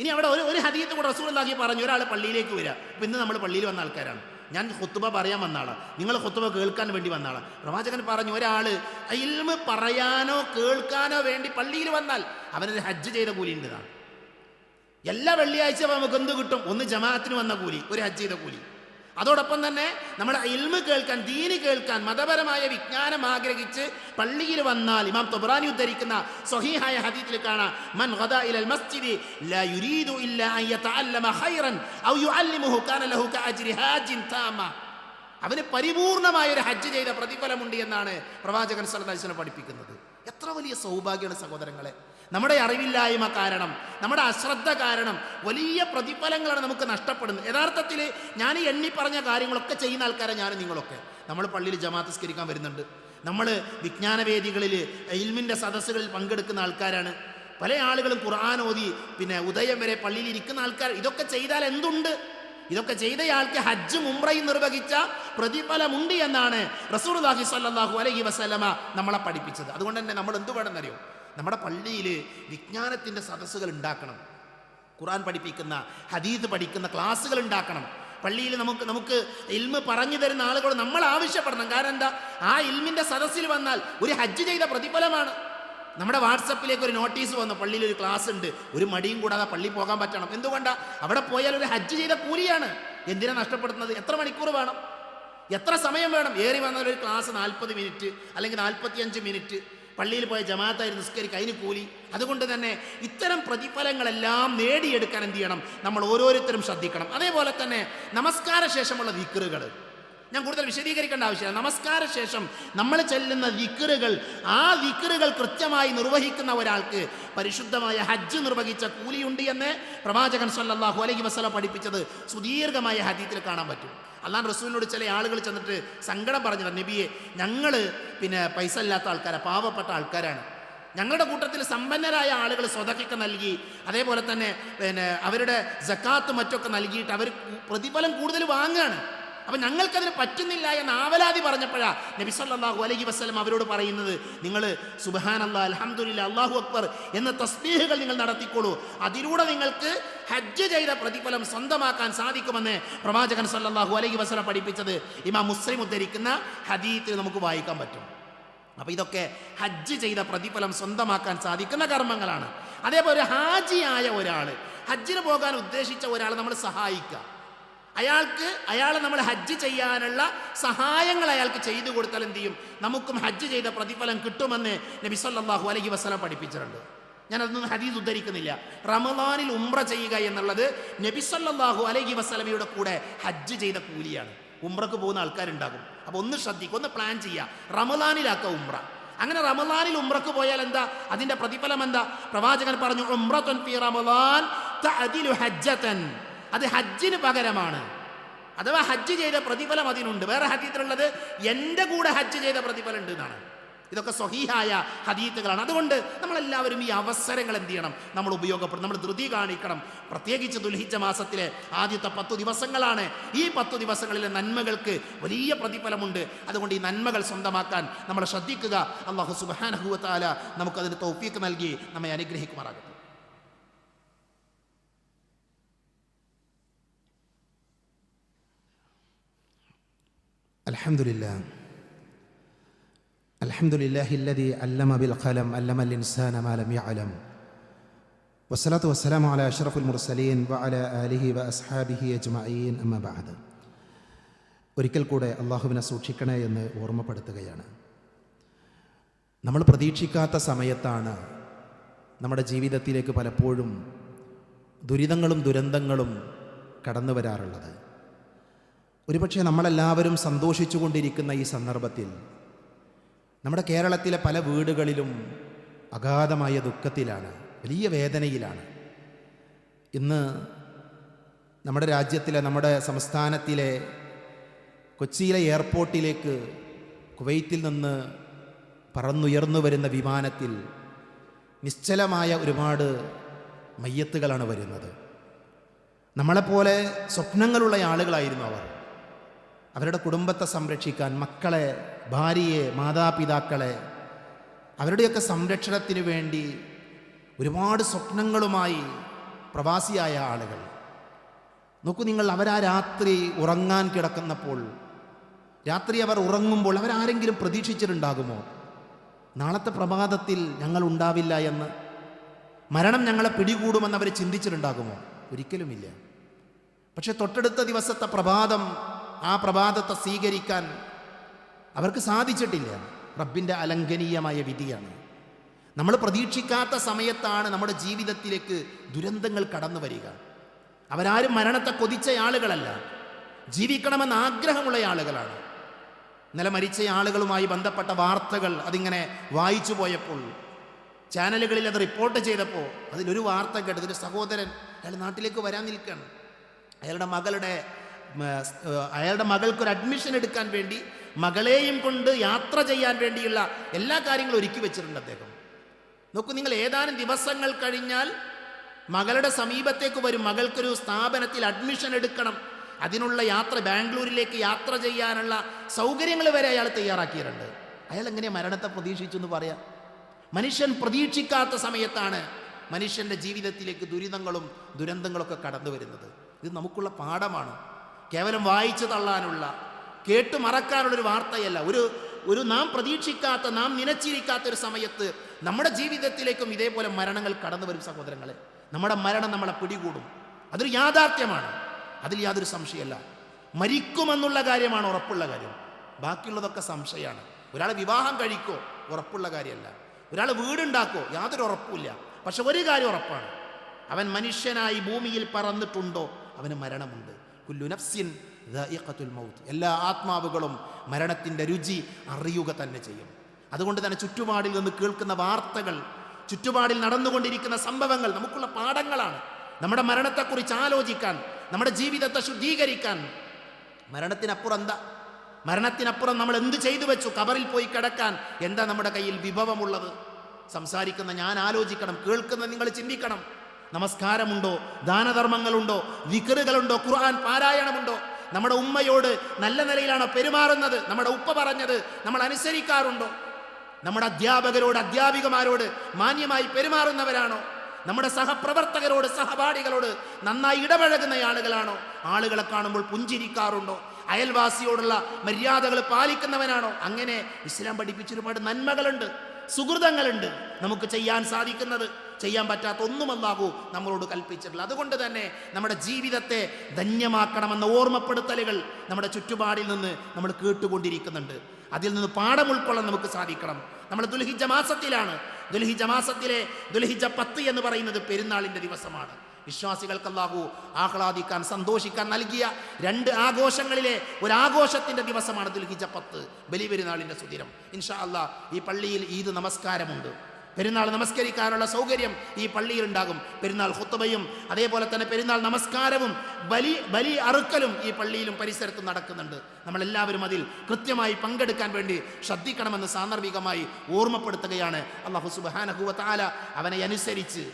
ഇനി അവിടെ ഒരു ഹദീത്ത് കൂടെ റസൂലുള്ളാഹി പറഞ്ഞു, ഒരാൾ പള്ളിയിലേക്ക് വരിക. ഇപ്പം ഇന്ന് നമ്മൾ പള്ളിയിൽ വന്ന ആൾക്കാരാണ്, ഞാൻ ഖുത്ബ പറയാൻ വന്ന ആളാണ്, നിങ്ങൾ ഖുത്ബ കേൾക്കാൻ വേണ്ടി വന്ന ആളാണ്. പ്രവാചകൻ പറഞ്ഞു, ഒരാൾ ഇൽമ് പറയാനോ കേൾക്കാനോ വേണ്ടി പള്ളിയിൽ വന്നാൽ അവനൊരു ഹജ്ജ് ചെയ്ത കൂലി ഉണ്ടെന്നാണ്. എല്ലാ വെള്ളിയാഴ്ച നമുക്ക് എന്ത് കിട്ടും? ഒന്ന് ജമാഅത്തിന് വന്ന കൂലി, ഒരു ഹജ്ജ് ചെയ്ത കൂലി. അതോടൊപ്പം തന്നെ നമ്മുടെ ഇൽമ് കേൾക്കാൻ, ദീന് കേൾക്കാൻ, മതപരമായ വിജ്ഞാനം ആഗ്രഹിച്ച് പള്ളിയിൽ വന്നാൽ ഇമാം ത്വബറാനി ഉദ്ധരിക്കുന്ന സ്വഹീഹായ ഹദീസിൽ കാണാം, മൻ ഗദാ ഇലൽ മസ്ജിദി ലാ യുരീദു ഇല്ലാ അൻ യതഅല്ലമ ഖൈറൻ ഔ യുഅല്ലിമുഹു കാന ലഹു കഅജ്രി ഹാജിൻ താമ. അവന് പരിപൂർണമായ ഒരു ഹജ്ജ് ചെയ്ത പ്രതിഫലമുണ്ട് എന്നാണ് പ്രവാചകൻ സല്ലല്ലാഹു അലൈഹി വസല്ലം പഠിപ്പിക്കുന്നത്. എത്ര വലിയ സൗഭാഗ്യമാണ് സഹോദരങ്ങളെ! നമ്മുടെ അറിവില്ലായ്മ കാരണം, നമ്മുടെ അശ്രദ്ധ കാരണം വലിയ പ്രതിഫലങ്ങളാണ് നമുക്ക് നഷ്ടപ്പെടുന്നത്. യഥാർത്ഥത്തിൽ ഞാൻ എണ്ണി പറഞ്ഞ കാര്യങ്ങളൊക്കെ ചെയ്യുന്ന ആൾക്കാരെ ഞാനും നിങ്ങളൊക്കെ. നമ്മൾ പള്ളിയിൽ ജമാഅത്ത് നിസ്കരിക്കാൻ വരുന്നുണ്ട്, നമ്മൾ വിജ്ഞാനവേദികളിൽ ഇൽമിൻ്റെ സദസ്സുകളിൽ പങ്കെടുക്കുന്ന ആൾക്കാരാണ്. പല ആളുകളും ഖുർആൻ ഓതി പിന്നെ ഉദയം വരെ പള്ളിയിൽ ഇരിക്കുന്ന ആൾക്കാർ. ഇതൊക്കെ ചെയ്താൽ എന്തുണ്ട്? ഇതൊക്കെ ചെയ്തയാൾക്ക് ഹജ്ജും ഉംറയും നിർവഹിച്ച പ്രതിഫലമുണ്ട് എന്നാണ് റസൂലുള്ളാഹി സ്വല്ലല്ലാഹു അലൈഹി വസല്ലമ നമ്മളെ പഠിപ്പിച്ചത്. അതുകൊണ്ട് തന്നെ നമ്മൾ എന്ത് വേണമെന്നറിയോ? നമ്മുടെ പള്ളിയിൽ വിജ്ഞാനത്തിൻ്റെ സദസ്സുകൾ ഉണ്ടാക്കണം, ഖുർആൻ പഠിപ്പിക്കുന്ന, ഹദീസ് പഠിക്കുന്ന ക്ലാസ്സുകൾ ഉണ്ടാക്കണം. പള്ളിയിൽ നമുക്ക് ഇൽമ് പറഞ്ഞു തരുന്ന ആളുകൾ നമ്മൾ ആവശ്യപ്പെടണം. കാരണം എന്താ? ആ ഇൽമിൻ്റെ സദസ്സിൽ വന്നാൽ ഒരു ഹജ്ജ് ചെയ്ത പ്രതിഫലമാണ്. നമ്മുടെ വാട്സപ്പിലേക്ക് ഒരു നോട്ടീസ് വന്നു, പള്ളിയിൽ ഒരു ക്ലാസ് ഉണ്ട്, ഒരു മടിയും കൂടാതെ പള്ളി പോകാൻ പറ്റണം. എന്തുകൊണ്ടാ? അവിടെ പോയാൽ ഒരു ഹജ്ജ് ചെയ്ത കൂലിയാണ്. എന്തിനാ നഷ്ടപ്പെടുന്നത്? എത്ര മണിക്കൂർ വേണം? എത്ര സമയം വേണം? ഏറി വന്നാൽ ഒരു ക്ലാസ് 40 മിനിറ്റ് അല്ലെങ്കിൽ 45 മിനിറ്റ് പള്ളിയിൽ പോയ ജമാഅത്തായി നിസ്കരിക്കുക, അതിന് കൂലി. അതുകൊണ്ട് തന്നെ ഇത്തരം പ്രതിഫലങ്ങളെല്ലാം നേടിയെടുക്കാൻ എന്ത് ചെയ്യണം? നമ്മൾ ഓരോരുത്തരും ശ്രദ്ധിക്കണം. അതേപോലെ തന്നെ നമസ്കാര ശേഷമുള്ള ദിക്റുകൾ, ഞാൻ കൂടുതൽ വിശദീകരിക്കേണ്ട ആവശ്യമില്ല. നമസ്കാര ശേഷം നമ്മൾ ചെല്ലുന്ന ദിക്റുകൾ, ആ ദിക്റുകൾ കൃത്യമായി നിർവഹിക്കുന്ന ഒരാൾക്ക് പരിശുദ്ധമായ ഹജ്ജ് നിർവഹിച്ച കൂലിയുണ്ട് എന്ന് പ്രവാചകൻ സല്ലല്ലാഹു അലൈഹി വസല്ലം പഠിപ്പിച്ചത് സുദീർഘമായ ഹദീസിൽ കാണാൻ പറ്റും. അല്ലാഹു റസൂലിനോട് ചില ആളുകൾ ചെന്നിട്ട് സങ്കടം പറഞ്ഞത്, നബിയെ, ഞങ്ങൾ പൈസ ഇല്ലാത്ത ആൾക്കാരാണ്, പാവപ്പെട്ട ആൾക്കാരാണ്, ഞങ്ങളുടെ കൂട്ടത്തിൽ സമ്പന്നരായ ആളുകൾ സ്വതക്കൊക്കെ നൽകി, അതേപോലെ തന്നെ അവരുടെ സക്കാത്ത് മറ്റൊക്കെ നൽകിയിട്ട് അവർ പ്രതിഫലം കൂടുതൽ വാങ്ങുകയാണ്, അപ്പം ഞങ്ങൾക്കതിന് പറ്റുന്നില്ല എന്ന് ആവലാതി പറഞ്ഞപ്പോഴാണ് നബി സല്ലല്ലാഹു അലൈഹി വസല്ലം അവരോട് പറയുന്നത്, നിങ്ങൾ സുബ്ഹാനല്ലാഹ്, അൽഹംദുലില്ലാഹ്, അല്ലാഹു അക്ബർ എന്ന തസ്ബീഹുകൾ നിങ്ങൾ നടത്തിക്കോളൂ, അതിലൂടെ നിങ്ങൾക്ക് ഹജ്ജ് ചെയ്ത പ്രതിഫലം സ്വന്തമാക്കാൻ സാധിക്കുമെന്ന് പ്രവാചകൻ സല്ലല്ലാഹു അലൈഹി വസല്ലം പഠിപ്പിച്ചത് ഇമാം മുസ്ലിം ഉദ്ധരിക്കുന്ന ഹദീത്തിൽ നമുക്ക് വായിക്കാൻ പറ്റും. അപ്പോൾ ഇതൊക്കെ ഹജ്ജ് ചെയ്ത പ്രതിഫലം സ്വന്തമാക്കാൻ സാധിക്കുന്ന കർമ്മങ്ങളാണ്. അതേപോലെ ഹാജിയായ ഒരാൾ, ഹജ്ജിന് പോകാൻ ഉദ്ദേശിച്ച ഒരാൾ നമ്മൾ സഹായിക്കുക, അയാളെ നമ്മൾ ഹജ്ജ് ചെയ്യാനുള്ള സഹായങ്ങൾ അയാൾക്ക് ചെയ്തു കൊടുത്താൽ എന്ത് ചെയ്യും? നമുക്കും ഹജ്ജ് ചെയ്ത പ്രതിഫലം കിട്ടുമെന്ന് നബി സല്ലല്ലാഹു അലൈഹി വസല്ലം പഠിപ്പിച്ചിട്ടുണ്ട്. ഞാനതൊന്നും ഹദീസ് ഉദ്ധരിക്കുന്നില്ല. റമളാനിൽ ഉംറ ചെയ്യുക എന്നുള്ളത് നബി സല്ലല്ലാഹു അലൈഹി വസല്ലമയുടെ കൂടെ ഹജ്ജ് ചെയ്ത കൂലിയാണ്. ഉംറക്ക് പോകുന്ന ആൾക്കാരുണ്ടാകും. അപ്പോൾ ഒന്ന് ശ്രദ്ധിക്കുക, ഒന്ന് പ്ലാൻ ചെയ്യുക, റമളാനിലാക്കുക ഉംറ. അങ്ങനെ റമളാനിൽ ഉംറക്ക് പോയാൽ എന്താ അതിൻ്റെ പ്രതിഫലം എന്താ? പ്രവാചകൻ പറഞ്ഞു, ഉംറത്തുൻ ഫീ റമളാൻ തഅദിലു ഹജ്ജതൻ, അത് ഹജ്ജിന് പകരമാണ്, അഥവാ ഹജ്ജ് ചെയ്ത പ്രതിഫലം അതിനുണ്ട്. വേറെ ഹദീസിലുള്ളത് എൻ്റെ കൂടെ ഹജ്ജ് ചെയ്ത പ്രതിഫലം ഉണ്ട് എന്നാണ്. ഇതൊക്കെ സ്വഹീഹായ ഹദീസുകളാണ്. അതുകൊണ്ട് നമ്മളെല്ലാവരും ഈ അവസരങ്ങൾ എന്ത് ചെയ്യണം? നമ്മൾ ഉപയോഗപ്പെടും, നമ്മൾ ധൃതി കാണിക്കണം. പ്രത്യേകിച്ച് ദുൽഹിജ്ജ മാസത്തിലെ ആദ്യത്തെ 10 ദിവസങ്ങളാണ്. ഈ 10 ദിവസങ്ങളിലെ നന്മകൾക്ക് വലിയ പ്രതിഫലമുണ്ട്. അതുകൊണ്ട് ഈ നന്മകൾ സ്വന്തമാക്കാൻ നമ്മൾ ശ്രദ്ധിക്കുക. അല്ലാഹു സുബ്ഹാനഹു വ തആല നമുക്കതിന് തൗഫീഖ് നൽകി നമ്മെ അനുഗ്രഹിക്കുമാറാകട്ടെ. അൽഹംദുലില്ലാഹില്ലദീ അല്ലമ ബിൽ ഖലം അല്ലമൽ ഇൻസാന മാ ലം യഅലം വസ്സലാത്തു വസ്സലാമു അലാ അഷ്റഫിൽ മുർസലീൻ വഅലാ ആലിഹി വഅസ്ഹാബിഹി അജ്മഈൻ അമ്മാ ബഅദ്. ഒരിക്കൽ കൂടെ അള്ളാഹുവിനെ സൂക്ഷിക്കണേ എന്ന് ഓർമ്മപ്പെടുത്തുകയാണ്. നമ്മൾ പ്രതീക്ഷിക്കാത്ത സമയത്താണ് നമ്മുടെ ജീവിതത്തിലേക്ക് പലപ്പോഴും ദുരിതങ്ങളും ദുരന്തങ്ങളും കടന്നു വരാറുള്ളത്. ഒരുപക്ഷെ നമ്മളെല്ലാവരും സന്തോഷിച്ചു കൊണ്ടിരിക്കുന്ന ഈ സന്ദർഭത്തിൽ നമ്മുടെ കേരളത്തിലെ പല വീടുകളിലും അഗാധമായ ദുഃഖത്തിലാണ്, വലിയ വേദനയിലാണ്. ഇന്ന് നമ്മുടെ രാജ്യത്തിലെ, നമ്മുടെ സംസ്ഥാനത്തിലെ കൊച്ചിയിലെ എയർപോർട്ടിലേക്ക് കുവൈത്തിൽ നിന്ന് പറന്നുയർന്നു വരുന്ന വിമാനത്തിൽ നിശ്ചലമായ ഒരുപാട് മയ്യത്തുകളാണ് വരുന്നത്. നമ്മളെപ്പോലെ സ്വപ്നങ്ങളുള്ള ആളുകളായിരുന്നു അവർ. അവരുടെ കുടുംബത്തെ സംരക്ഷിക്കാൻ, മക്കളെ, ഭാര്യയെ, മാതാപിതാക്കളെ, അവരുടെയൊക്കെ സംരക്ഷണത്തിന് വേണ്ടി ഒരുപാട് സ്വപ്നങ്ങളുമായി പ്രവാസിയായ ആളുകൾ. നോക്കൂ നിങ്ങൾ, അവരാ രാത്രി ഉറങ്ങാൻ കിടക്കുന്നപ്പോൾ, രാത്രി അവർ ഉറങ്ങുമ്പോൾ അവരാരെങ്കിലും പ്രതീക്ഷിച്ചിട്ടുണ്ടാകുമോ നാളത്തെ പ്രഭാതത്തിൽ ഞങ്ങൾ ഉണ്ടാവില്ല എന്ന്? മരണം ഞങ്ങളെ പിടികൂടുമെന്ന് അവർ ചിന്തിച്ചിട്ടുണ്ടാകുമോ? ഒരിക്കലുമില്ല. പക്ഷെ തൊട്ടടുത്ത ദിവസത്തെ പ്രഭാതം, ആ പ്രഭാതത്തെ സ്വീകരിക്കാൻ അവർക്ക് സാധിച്ചിട്ടില്ല. റബ്ബിൻ്റെ അലംഘനീയമായ വിധിയാണ്. നമ്മൾ പ്രതീക്ഷിക്കാത്ത സമയത്താണ് നമ്മുടെ ജീവിതത്തിലേക്ക് ദുരന്തങ്ങൾ കടന്നു വരിക. അവരാരും മരണത്തെ കൊതിച്ച ആളുകളല്ല, ജീവിക്കണമെന്ന് ആഗ്രഹമുള്ള ആളുകളാണ്. ഇന്നലെ മരിച്ച ആളുകളുമായി ബന്ധപ്പെട്ട വാർത്തകൾ അതിങ്ങനെ വായിച്ചു പോയപ്പോൾ, ചാനലുകളിൽ അത് റിപ്പോർട്ട് ചെയ്തപ്പോൾ അതിലൊരു വാർത്ത കേട്ടത്, ഒരു സഹോദരൻ അയാൾ നാട്ടിലേക്ക് വരാൻ നിൽക്കുകയാണ്. അയാളുടെ മകൾക്കൊരു അഡ്മിഷൻ എടുക്കാൻ വേണ്ടി മകളെയും കൊണ്ട് യാത്ര ചെയ്യാൻ വേണ്ടിയുള്ള എല്ലാ കാര്യങ്ങളും ഒരുക്കി വെച്ചിട്ടുണ്ട് അദ്ദേഹം. നോക്കൂ നിങ്ങൾ, ഏതാനും ദിവസങ്ങൾ കഴിഞ്ഞാൽ മകളുടെ സമീപത്തേക്ക് വരും. മകൾക്കൊരു സ്ഥാപനത്തിൽ അഡ്മിഷൻ എടുക്കണം. അതിനുള്ള യാത്ര, ബാംഗ്ലൂരിലേക്ക് യാത്ര ചെയ്യാനുള്ള സൗകര്യങ്ങൾ വരെ അയാൾ തയ്യാറാക്കിയിട്ടുണ്ട്. അയാൾ എങ്ങനെയാണ് മരണത്തെ പ്രതീക്ഷിച്ചു എന്ന് പറയാം? മനുഷ്യൻ പ്രതീക്ഷിക്കാത്ത സമയത്താണ് മനുഷ്യൻ്റെ ജീവിതത്തിലേക്ക് ദുരിതങ്ങളും ദുരന്തങ്ങളൊക്കെ കടന്നു വരുന്നത്. ഇത് നമുക്കുള്ള പാഠമാണ്. കേവലം വായിച്ചു തള്ളാനുള്ള, കേട്ടു മറക്കാനുള്ളൊരു വാർത്തയല്ല. ഒരു നാം പ്രതീക്ഷിക്കാത്ത, നാം നനച്ചിരിക്കാത്ത ഒരു സമയത്ത് നമ്മുടെ ജീവിതത്തിലേക്കും ഇതേപോലെ മരണങ്ങൾ കടന്നു വരും സഹോദരങ്ങളെ. നമ്മുടെ മരണം നമ്മളെ പിടികൂടും. അതൊരു യാഥാർത്ഥ്യമാണ്, അതിൽ യാതൊരു സംശയമല്ല. മരിക്കുമെന്നുള്ള കാര്യമാണ് ഉറപ്പുള്ള കാര്യം, ബാക്കിയുള്ളതൊക്കെ സംശയമാണ്. ഒരാൾ വിവാഹം കഴിക്കോ, ഉറപ്പുള്ള കാര്യമല്ല. ഒരാൾ വീടുണ്ടാക്കോ, യാതൊരു ഉറപ്പുമില്ല. പക്ഷെ ഒരു കാര്യം ഉറപ്പാണ്, അവൻ മനുഷ്യനായി ഭൂമിയിൽ പറന്നിട്ടുണ്ടോ അവന് മരണമുണ്ട്. കുല്ലു നഫ്സിൻ ദാഇഖത്തുൽ മൗത്ത്. എല്ലാ ആത്മാവുകളും മരണത്തിൻ്റെ രുചി അറിയുക തന്നെ ചെയ്യും. അതുകൊണ്ട് തന്നെ ചുറ്റുപാടിൽ നിന്ന് കേൾക്കുന്ന വാർത്തകൾ, ചുറ്റുപാടിൽ നടന്നുകൊണ്ടിരിക്കുന്ന സംഭവങ്ങൾ നമുക്കുള്ള പാഠങ്ങളാണ്. നമ്മുടെ മരണത്തെക്കുറിച്ച് ആലോചിക്കാൻ, നമ്മുടെ ജീവിതത്തെ ശുദ്ധീകരിക്കാൻ. മരണത്തിനപ്പുറം എന്താ? മരണത്തിനപ്പുറം നമ്മൾ എന്ത് ചെയ്തു വെച്ചു? കബറിൽ പോയി കിടക്കാൻ എന്താ നമ്മുടെ കയ്യിൽ വിഭവമുള്ളത്? സംസാരിക്കുന്ന ഞാൻ ആലോചിക്കണം, കേൾക്കുന്ന നിങ്ങൾ ചിന്തിക്കണം. നമസ്കാരമുണ്ടോ? ദാനധർമ്മങ്ങളുണ്ടോ? ദിക്റുകളുണ്ടോ? ഖുർആൻ പാരായണമുണ്ടോ? നമ്മുടെ ഉമ്മയോട് നല്ല നിലയിലാണോ പെരുമാറുന്നത്? നമ്മുടെ ഉപ്പ പറഞ്ഞത് നമ്മൾ അനുസരിക്കാറുണ്ടോ? നമ്മുടെ അധ്യാപകരോട്, അധ്യാപികമാരോട് മാന്യമായി പെരുമാറുന്നവരാണോ? നമ്മുടെ സഹപ്രവർത്തകരോട്, സഹപാഠികളോട് നന്നായി ഇടപഴകുന്ന ആളുകളാണോ? ആളുകളെ കാണുമ്പോൾ പുഞ്ചിരിക്കാറുണ്ടോ? അയൽവാസിയോടുള്ള മര്യാദകൾ പാലിക്കുന്നവനാണോ? അങ്ങനെ ഇസ്ലാം പഠിപ്പിച്ചൊരുപാട് നന്മകളുണ്ട്, സുഹൃതങ്ങളുണ്ട് നമുക്ക് ചെയ്യാൻ സാധിക്കുന്നത്. ചെയ്യാൻ പറ്റാത്ത ഒന്നും അല്ലാഹു നമ്മളോട് കൽപ്പിച്ചിട്ടില്ല. അതുകൊണ്ട് തന്നെ നമ്മുടെ ജീവിതത്തെ ധന്യമാക്കണമെന്ന ഓർമ്മപ്പെടുത്തലുകൾ നമ്മുടെ ചുറ്റുപാടിൽ നിന്ന് നമ്മൾ കേട്ടുകൊണ്ടിരിക്കുന്നുണ്ട്. അതിൽ നിന്ന് പാഠം ഉൾക്കൊള്ളാൻ നമുക്ക് സാധിക്കണം. നമ്മൾ ദുൽഹിജ്ജ മാസത്തിലാണ്. ദുൽഹിജ്ജ മാസത്തിലെ ദുൽഹിജ്ജ 10 എന്ന് പറയുന്നത് പെരുന്നാളിൻ്റെ ദിവസമാണ്. വിശ്വാസികൾക്ക് അല്ലാഹു ആഹ്ലാദിക്കാൻ, സന്തോഷിക്കാൻ നൽകിയ 2 ആഘോഷങ്ങളിലെ ഒരു ആഘോഷത്തിൻ്റെ ദിവസമാണ് ദുൽഹിജ്ജ 10, ബലിപെരുന്നാളിൻ്റെ സുദിനം. ഇൻഷാ അല്ലാഹ് ഈ പള്ളിയിൽ ഈദ് നമസ്കാരമുണ്ട്. പെരുന്നാൾ നമസ്കരിക്കാനുള്ള സൗകര്യം ഈ പള്ളിയിൽ ഉണ്ടാകും. പെരുന്നാൾ ഖുത്ബയും അതേപോലെ തന്നെ പെരുന്നാൾ നമസ്കാരവും ബലി അറുക്കലും ഈ പള്ളിയിലും പരിസരത്തും നടക്കുന്നുണ്ട്. നമ്മളെല്ലാവരും അതിൽ കൃത്യമായി പങ്കെടുക്കാൻ വേണ്ടി ശ്രദ്ധിക്കണമെന്ന് സാന്ദർഭികമായി ഓർമ്മപ്പെടുത്തുകയാണ്. അല്ലാഹു സുബ്ഹാനഹു വ തആല അവനെ അനുസരിച്ച്,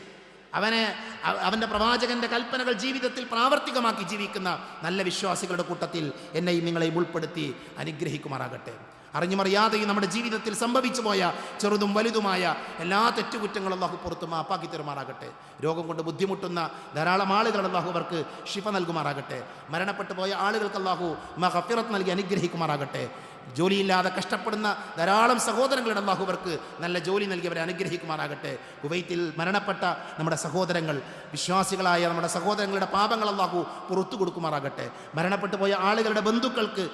അവൻ്റെ പ്രവാചകന്റെ കൽപ്പനകൾ ജീവിതത്തിൽ പ്രാവർത്തികമാക്കി ജീവിക്കുന്ന നല്ല വിശ്വാസികളുടെ കൂട്ടത്തിൽ എന്നെയും നിങ്ങളെയും ഉൾപ്പെടുത്തി അനുഗ്രഹിക്കുമാറാകട്ടെ. അറിഞ്ഞുമറിയാതെയും നമ്മുടെ ജീവിതത്തിൽ സംഭവിച്ചു പോയ ചെറുതും വലുതുമായ എല്ലാ തെറ്റുകുറ്റങ്ങളും അല്ലാഹു പുറത്ത് മാപ്പാക്കി തരുമാറാകട്ടെ. രോഗം കൊണ്ട് ബുദ്ധിമുട്ടുന്ന ധാരാളം ആളുകൾ അല്ലാഹു അവർക്ക് ശിഫ നൽകുമാറാകട്ടെ. മരണപ്പെട്ടു പോയ ആളുകൾക്ക് അല്ലാഹു മഗ്ഫിറത്ത് നൽകി അനുഗ്രഹിക്കുമാറാകട്ടെ. ജോലിയില്ലാതെ കഷ്ടപ്പെടുന്ന ധാരാളം സഹോദരങ്ങളുടെ അല്ലാഹു അവർക്ക് നല്ല ജോലി നൽകിയവരെ അനുഗ്രഹിക്കുമാറാകട്ടെ. കുവൈത്തിൽ മരണപ്പെട്ട നമ്മുടെ സഹോദരങ്ങൾ, വിശ്വാസികളായ നമ്മുടെ സഹോദരങ്ങളുടെ പാപങ്ങൾ അല്ലാഹു പുറത്തു കൊടുക്കുമാറാകട്ടെ. മരണപ്പെട്ടു പോയ ആളുകളുടെ ബന്ധുക്കൾക്ക്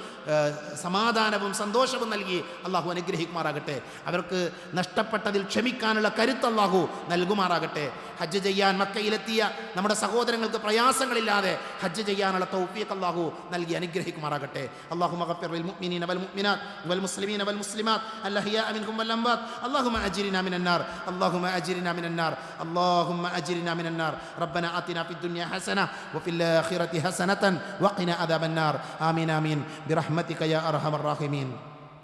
സമാധാനവും സന്തോഷവും നൽകി അല്ലാഹു അനുഗ്രഹിക്കുമാറാകട്ടെ. അവർക്ക് നഷ്ടപ്പെട്ടതിൽ ക്ഷമിക്കാനുള്ള കരുത്ത് അല്ലാഹു നൽകുമാറാകട്ടെ. ഹജ്ജ് ചെയ്യാൻ മക്കയിലെത്തിയ നമ്മുടെ സഹോദരങ്ങൾക്ക് പ്രയാസങ്ങളില്ലാതെ ഹജ്ജ് ചെയ്യാനുള്ള തൗഫീഖ് അല്ലാഹു നൽകി അനുഗ്രഹിക്കുമാറാകട്ടെ. അല്ലാഹുമ്മ ഗഫിർ ലിൽ മുഅ്മിനീന വൽ മുഅ്മിനാത്ത് വൽ മുസ്ലിമീന വൽ മുസ്ലിമാത്ത് അൽഅഹ്യാഅ മിൻഹും വൽ അംവാത്ത്. അല്ലാഹുമ്മ അജിരിനാ മിനൻ നാർ, അല്ലാഹുമ്മ അജിരിനാ മിനൻ നാർ, അല്ലാഹുമ്മ അജിരിനാ മിനൻ നാർ. റബ്ബനാ ആതിനാ ഫിദ് ദുനിയ ഹസന വഫിൽ ആഖിറതി ഹസനതൻ വഖിനാ അദാബൻ നാർ. ആമീൻ ആമീൻ ബിറഹ്മതിക യാ അർഹമർ റഹീമീൻ.